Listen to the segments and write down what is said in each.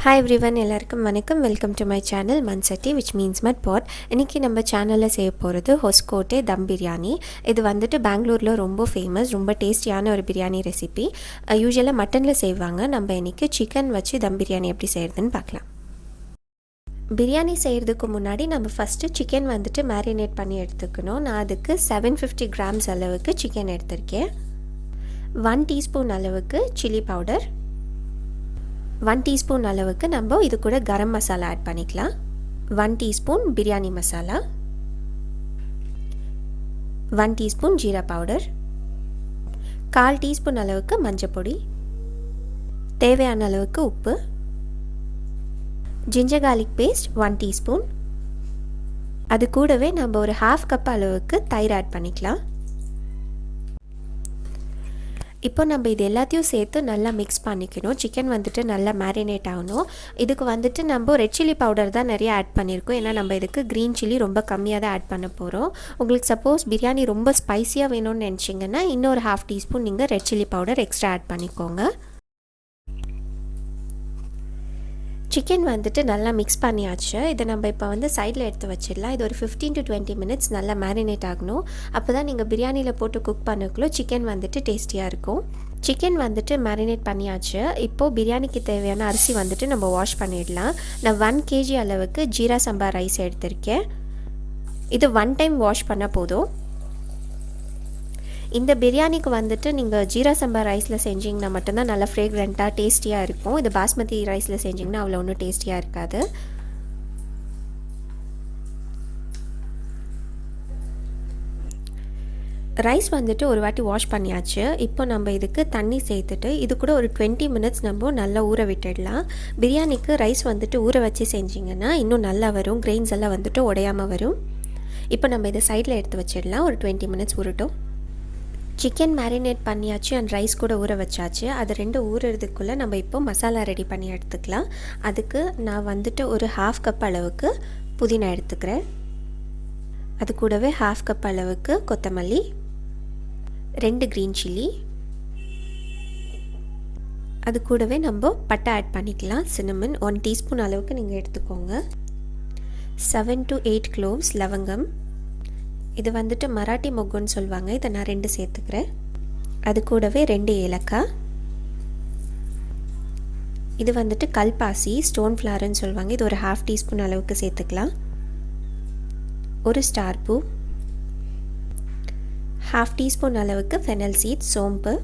Hi everyone, எல்லாருக்கும் வணக்கம். Welcome to my channel Mansatti which means mud pot. இன்னைக்கு நம்ம சேனலில் செய்ய போகிறது ஹொஸ்கோட்டே தம் பிரியாணி. இது வந்துட்டு பெங்களூரில் ரொம்ப ஃபேமஸ், ரொம்ப டேஸ்டியான ஒரு பிரியாணி ரெசிபி. யூஸ்வலாக மட்டனில் செய்வாங்க. நம்ம இன்றைக்கி சிக்கன் வச்சு தம் பிரியாணி எப்படி செய்கிறதுன்னு பார்க்கலாம். பிரியாணி செய்கிறதுக்கு முன்னாடி நம்ம ஃபஸ்ட்டு சிக்கன் வந்துட்டு மேரினேட் பண்ணி எடுத்துக்கணும். நான் அதுக்கு 750 grams அளவுக்கு சிக்கன் எடுத்திருக்கேன். 1 teaspoon அளவுக்கு சில்லி பவுடர், 1 teaspoon அளவுக்கு நம்ம இது கூட கரம் மசாலா ஆட் பண்ணிக்கலாம். 1 teaspoon biryani masala, 1 teaspoon jeera powder, 1/4 teaspoon அளவுக்கு மஞ்சள் பொடி, தேவையான அளவுக்கு உப்பு, ஜிஞ்சர் garlic பேஸ்ட் 1 teaspoon. அது கூடவே நம்ம ஒரு 1/2 கப் அளவுக்கு தயிர் ஆட் பண்ணிக்கலாம். இப்போ நம்ம இது எல்லாத்தையும் சேர்த்து நல்லா மிக்ஸ் பண்ணிக்கணும். சிக்கன் வந்துட்டு நல்லா மேரினேட் ஆகணும். இதுக்கு வந்துட்டு நம்ம ரெட் சில்லி பவுடர் தான் நிறைய ஆட் பண்ணியிருக்கோம். ஏன்னா நம்ம இதுக்கு க்ரீன் சில்லி ரொம்ப கம்மியாக தான் ஆட் பண்ண போகிறோம். உங்களுக்கு சப்போஸ் பிரியாணி ரொம்ப ஸ்பைஸியாக வேணும்னு நினச்சிங்கன்னா இன்னொரு 1/2 teaspoon நீங்கள் red chilli powder extra add பண்ணிக்கோங்க. சிக்கன் வந்துட்டு நல்லா மிக்ஸ் பண்ணியாச்சு. இதை நம்ம இப்போ வந்து சைடில் எடுத்து வச்சிடலாம். இது ஒரு 15 to 20 minutes நல்லா மேரினேட் ஆகணும். அப்போ தான் நீங்கள் பிரியாணியில் போட்டு குக் பண்ணக்குள்ளே சிக்கன் வந்துட்டு டேஸ்டியாக இருக்கும். சிக்கன் வந்துட்டு மேரினேட் பண்ணியாச்சு. இப்போது பிரியாணிக்கு தேவையான அரிசி வந்துட்டு நம்ம வாஷ் பண்ணிடலாம். நான் 1 kg அளவுக்கு ஜீரா சம்பா ரைஸ் எடுத்திருக்கேன். இது 1 time வாஷ் பண்ணால் போதும். இந்த பிரியாணிக்கு வந்துட்டு நீங்கள் ஜீரா சம்பா ரைஸில் செஞ்சிங்கன்னா மட்டும்தான் நல்லா ஃப்ரேக்ரண்ட்டாக டேஸ்டியாக இருக்கும். இது பாஸ்மதி ரைஸில் செஞ்சிங்கன்னா அவ்வளோ ஒன்றும் டேஸ்டியாக இருக்காது. ரைஸ் வந்துட்டு ஒரு வாட்டி வாஷ் பண்ணியாச்சு. இப்போ நம்ம இதுக்கு தண்ணி சேர்த்துட்டு இது கூட ஒரு 20 minutes நம்ம நல்லா ஊற விட்டுடலாம். பிரியாணிக்கு ரைஸ் வந்துட்டு ஊற வச்சு செஞ்சிங்கன்னா இன்னும் நல்லா வரும், கிரெயின்ஸ் எல்லாம் வந்துட்டு உடையாமல் வரும். இப்போ நம்ம இதை சைடில் எடுத்து வச்சிடலாம். ஒரு 20 minutes ஊறட்டும். சிக்கன் மேரினேட் பண்ணியாச்சு அண்ட் ரைஸ் கூட ஊற வச்சாச்சு. அது ரெண்டு ஊறுறதுக்குள்ளே நம்ம இப்போ மசாலா ரெடி பண்ணி எடுத்துக்கலாம். அதுக்கு நான் வந்துட்டு ஒரு 1/2 கப் அளவுக்கு புதினா எடுத்துக்கிறேன். அது கூடவே 1/2 கப் அளவுக்கு கொத்தமல்லி, 2 க்ரீன் சில்லி, அது கூடவே நம்ம பட்டை ஆட் பண்ணிக்கலாம். சின்னமன் 1 teaspoon அளவுக்கு நீங்கள் எடுத்துக்கோங்க. 7 to 8 cloves லவங்கம், இது வந்துட்டு மராட்டி மொக்குன்னு சொல்லுவாங்க. இதை நான் 2 சேர்த்துக்கிறேன். அது கூடவே 2 ஏலக்காய், இது வந்துட்டு கல்பாசி ஸ்டோன் ஃப்ளார்னு சொல்லுவாங்க. இது ஒரு 1/2 teaspoon அளவுக்கு சேர்த்துக்கலாம். ஒரு ஸ்டார் பூ, 1/2 teaspoon அளவுக்கு ஃபெனல் சீட் சோம்பு.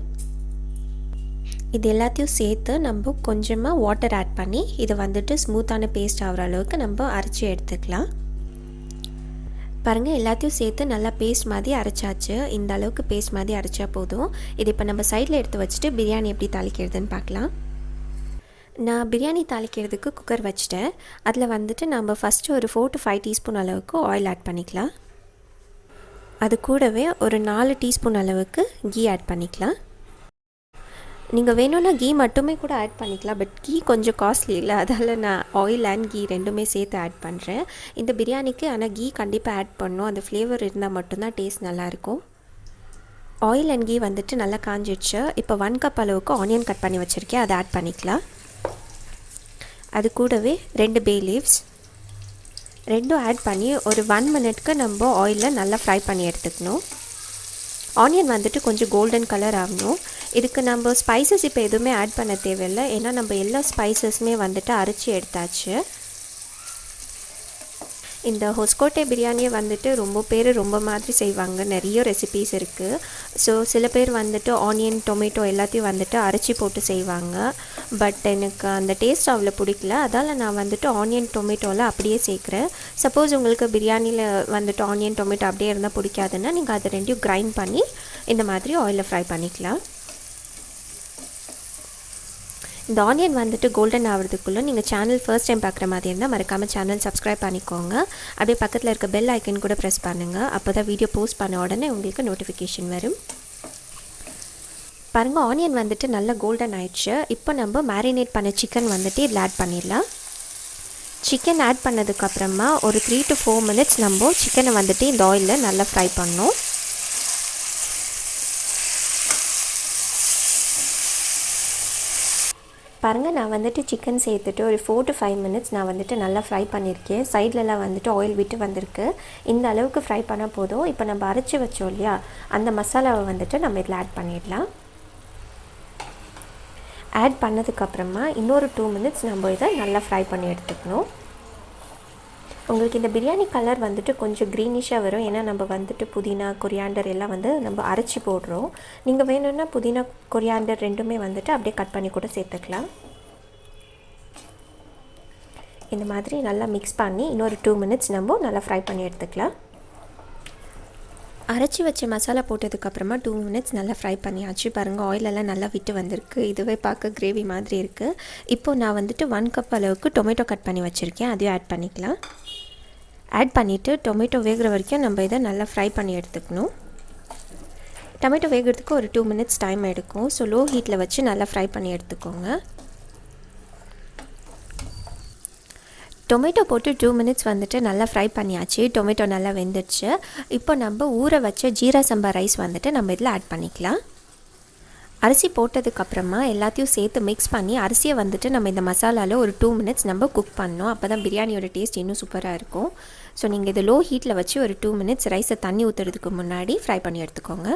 இது எல்லாத்தையும் சேர்த்து நம்ம கொஞ்சமாக வாட்டர் ஆட் பண்ணி இதை வந்துட்டு ஸ்மூத்தான பேஸ்ட் ஆகிற அளவுக்கு நம்ம அரைச்சி எடுத்துக்கலாம். பாருங்கள், எல்லாத்தையும் சேர்த்து நல்லா பேஸ்ட் மாதிரி அரைச்சாச்சு. இந்த அளவுக்கு பேஸ்ட் மாதிரி அரைச்சா போதும். இது இப்போ நம்ம சைடில் எடுத்து வச்சுட்டு பிரியாணி எப்படி தாளிக்கிறதுன்னு பார்க்கலாம். நான் பிரியாணி தாளிக்கிறதுக்கு குக்கர் வச்சுட்டேன். அதில் வந்துட்டு நம்ம ஃபஸ்ட்டு ஒரு 4 to 5 teaspoon அளவுக்கு ஆயில் ஆட் பண்ணிக்கலாம். அது கூடவே ஒரு 4 teaspoon அளவுக்கு கீ ஆட் பண்ணிக்கலாம். நீங்கள் வேணும்னா கீ மட்டுமே கூட ஆட் பண்ணிக்கலாம். பட் கீ கொஞ்சம் காஸ்ட்லி இல்லை, அதால் நான் ஆயில் அண்ட் கீ ரெண்டுமே சேர்த்து ஆட் பண்ணுறேன் இந்த பிரியாணிக்கு. ஆனால் கீ கண்டிப்பாக ஆட் பண்ணணும். அந்த ஃப்ளேவர் இருந்தால் மட்டும்தான் டேஸ்ட் நல்லாயிருக்கும். ஆயில் அண்ட் கீ வந்துட்டு நல்லா காஞ்சிடுச்சு. இப்போ 1 கப் அளவுக்கு ஆனியன் கட் பண்ணி வச்சுருக்கேன், அதை ஆட் பண்ணிக்கலாம். அது கூடவே 2 பே லீவ்ஸ், ரெண்டும் ஆட் பண்ணி ஒரு 1 minute நம்ம ஆயிலில் நல்லா ஃப்ரை பண்ணி எடுத்துக்கணும். ஆனியன் வந்துட்டு கொஞ்சம் கோல்டன் கலர் ஆகணும். இதுக்கு நம்ம ஸ்பைசஸ் இப்போ எதுவுமே ஆட் பண்ண தேவையில்லை, ஏன்னா நம்ம எல்லா ஸ்பைசஸுமே வந்துட்டு அரைச்சி எடுத்தாச்சு. இந்த ஹொஸ்கோட்டே பிரியாணியை வந்துட்டு ரொம்ப பேர் ரொம்ப மாதிரி செய்வாங்க. நிறைய ரெசிபீஸ் இருக்குது. ஸோ சில பேர் வந்துட்டு ஆனியன் டொமேட்டோ எல்லாத்தையும் வந்துட்டு அரைச்சி போட்டு செய்வாங்க. பட் எனக்கு அந்த டேஸ்ட் அவ்வளோ பிடிக்கல. அதால் நான் வந்துட்டு ஆனியன் டொமேட்டோவில் அப்படியே சேர்க்குறேன். சப்போஸ் உங்களுக்கு பிரியாணியில் வந்துட்டு ஆனியன் டொமேட்டோ அப்படியே இருந்தால் பிடிக்காதுன்னா நீங்கள் அதை ரெண்டையும் கிரைண்ட் பண்ணி இந்த மாதிரி ஆயிலில் ஃப்ரை பண்ணிக்கலாம். இந்த ஆனியன் வந்துட்டு கோல்டன் ஆகிறதுக்குள்ளே நீங்கள் சேனல் ஃபர்ஸ்ட் டைம் பார்க்குற மாதிரி இருந்தால் மறக்காமல் சேனல் சப்ஸ்கிரைப் பண்ணிக்கோங்க. அப்படியே பக்கத்தில் இருக்க பெல் ஐக்கன் கூட ப்ரெஸ் பண்ணுங்கள். அப்போ தான் வீடியோ போஸ்ட் பண்ண உடனே உங்களுக்கு நோட்டிஃபிகேஷன் வரும். பாருங்கள், ஆனியன் வந்துட்டு நல்லா கோல்டன் ஆயிடுச்சு. இப்போ நம்ம மேரினேட் பண்ண சிக்கன் வந்துட்டு இதில் ஆட் பண்ணிடலாம். சிக்கன் ஆட் பண்ணதுக்கப்புறமா ஒரு 3 to 4 minutes நம்ம சிக்கனை வந்துட்டு இந்த ஆயிலில் நல்லா ஃப்ரை பண்ணணும். பாருங்கள், நான் வந்துட்டு சிக்கன் சேர்த்துட்டு ஒரு 4 to 5 மினிட்ஸ் நான் வந்துட்டு நல்லா ஃப்ரை பண்ணியிருக்கேன். சைட்லலாம் வந்துட்டு ஆயில் விட்டு வந்திருக்கு. இந்த அளவுக்கு ஃப்ரை பண்ணால் போதும். இப்போ நம்ம அரைச்சி வச்சோம் இல்லையா, அந்த மசாலாவை வந்துட்டு நம்ம இதில் ஆட் பண்ணிடலாம். ஆட் பண்ணதுக்கப்புறமா இன்னொரு 2 மினிட்ஸ் நம்ம இதை நல்லா ஃப்ரை பண்ணி எடுத்துக்கணும். உங்களுக்கு இந்த பிரியாணி கலர் வந்துட்டு கொஞ்சம் க்ரீனிஷாக வரும். ஏன்னா நம்ம வந்துட்டு புதினா, கொரியாண்டர் எல்லாம் வந்து நம்ம அரைச்சி போடுறோம். நீங்கள் வேணும்னா புதினா, கொரியாண்டர் ரெண்டுமே வந்துட்டு அப்படியே கட் பண்ணி கூட சேர்த்துக்கலாம். இந்த மாதிரி நல்லா மிக்ஸ் பண்ணி இன்னொரு 2 மினிட்ஸ் நம்ம நல்லா ஃப்ரை பண்ணி எடுத்துக்கலாம். அரைச்சி வச்ச மசாலா போட்டதுக்கப்புறமா 2 மினிட்ஸ் நல்லா ஃப்ரை பண்ணியாச்சு. பாருங்கள், ஆயிலெல்லாம் நல்லா விட்டு வந்திருக்கு. இதுவே பார்க்க கிரேவி மாதிரி இருக்குது. இப்போது நான் வந்துட்டு 1 கப் அளவுக்கு டொமேட்டோ கட் பண்ணி வச்சுருக்கேன். அதையும் ஆட் பண்ணிக்கலாம். ஆட் பண்ணிவிட்டு டொமேட்டோ வேகிற வரைக்கும் நம்ம இதை நல்லா ஃப்ரை பண்ணி எடுத்துக்கணும். டொமேட்டோ வேகிறதுக்கு ஒரு 2 மினிட்ஸ் டைம் எடுக்கும். ஸோ லோ ஹீட்டில் வச்சு நல்லா ஃப்ரை பண்ணி எடுத்துக்கோங்க. டொமேட்டோ போட்டு 2 மினிட்ஸ் வந்துட்டு நல்லா ஃப்ரை பண்ணியாச்சு. டொமேட்டோ நல்லா வெந்துடுச்சு. இப்போ நம்ம ஊற வச்ச ஜீரா சம்பா ரைஸ் வந்துட்டு நம்ம இதில் ஆட் பண்ணிக்கலாம். அரிசி போட்டதுக்கப்புறமா எல்லாத்தையும் சேர்த்து மிக்ஸ் பண்ணி அரிசியை வந்துட்டு நம்ம இந்த மசாலாவில் ஒரு 2 மினிட்ஸ் நம்ம குக் பண்ணோம். அப்போ தான் பிரியாணியோட டேஸ்ட் இன்னும் சூப்பராக இருக்கும். ஸோ நீங்கள் இதை லோ ஹீட்டில் வச்சு ஒரு 2 மினிட்ஸ் ரைஸை தண்ணி ஊற்றுறதுக்கு முன்னாடி ஃப்ரை பண்ணி எடுத்துக்கோங்க.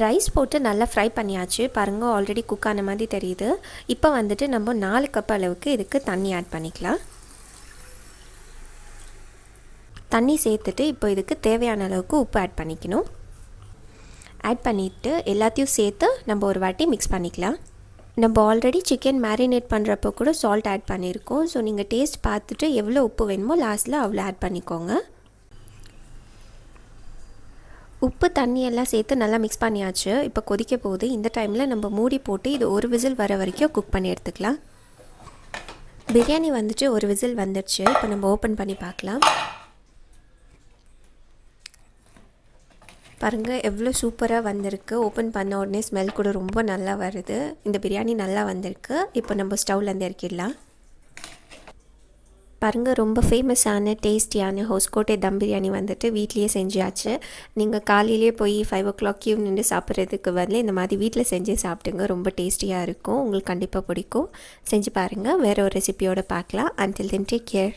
ரைஸ் போட்டு நல்லா ஃப்ரை பண்ணியாச்சு. பாருங்கள், ஆல்ரெடி குக் ஆன மாதிரி தெரியுது. இப்போ வந்துட்டு நம்ம 4 கப் அளவுக்கு இதுக்கு தண்ணி ஆட் பண்ணிக்கலாம். தண்ணி சேர்த்துட்டு இப்போ இதுக்கு தேவையான அளவுக்கு உப்பு ஆட் பண்ணிக்கணும். ஆட் பண்ணிவிட்டு எல்லாத்தையும் சேர்த்து நம்ம ஒரு வாட்டி மிக்ஸ் பண்ணிக்கலாம். நம்ம ஆல்ரெடி சிக்கன் மேரினேட் பண்ணுறப்போ கூட சால்ட் ஆட் பண்ணியிருக்கோம். ஸோ நீங்கள் டேஸ்ட் பார்த்துட்டு எவ்வளோ உப்பு வேணுமோ லாஸ்ட்டில் அவ்வளோ ஆட் பண்ணிக்கோங்க. உப்பு தண்ணி எல்லாம் சேர்த்து நல்லா மிக்ஸ் பண்ணியாச்சு. இப்போ கொதிக்க போகுது. இந்த டைமில் நம்ம மூடி போட்டு இது ஒரு விசில் வர வரைக்கும் குக் பண்ணி எடுத்துக்கலாம். பிரியாணி வந்துட்டு ஒரு விசில் வந்துடுச்சு. இப்போ நம்ம ஓப்பன் பண்ணி பார்க்கலாம். பாருங்கள், எவ்வளோ சூப்பராக வந்திருக்கு. ஓப்பன் பண்ண உடனே ஸ்மெல் கூட ரொம்ப நல்லா வருது. இந்த பிரியாணி நல்லா வந்திருக்கு. இப்போ நம்ம ஸ்டவ்லேருந்து இறக்கிடலாம். பாருங்கள், ரொம்ப ஃபேமஸான டேஸ்டியான ஹோஸ்கோட்டே தம் பிரியாணி வந்துட்டு வீட்லேயே செஞ்சாச்சு. நீங்கள் காலையிலேயே போய் 5 o'clock கியூ நின்று சாப்பிட்றதுக்கு பதில் இந்த மாதிரி வீட்டில் செஞ்சு சாப்பிட்டுங்க. ரொம்ப டேஸ்டியாக இருக்கும். உங்களுக்கு கண்டிப்பாக பிடிக்கும். செஞ்சு பாருங்கள். வேறு ஒரு ரெசிபியோடு பார்க்கலாம். Until then, take care.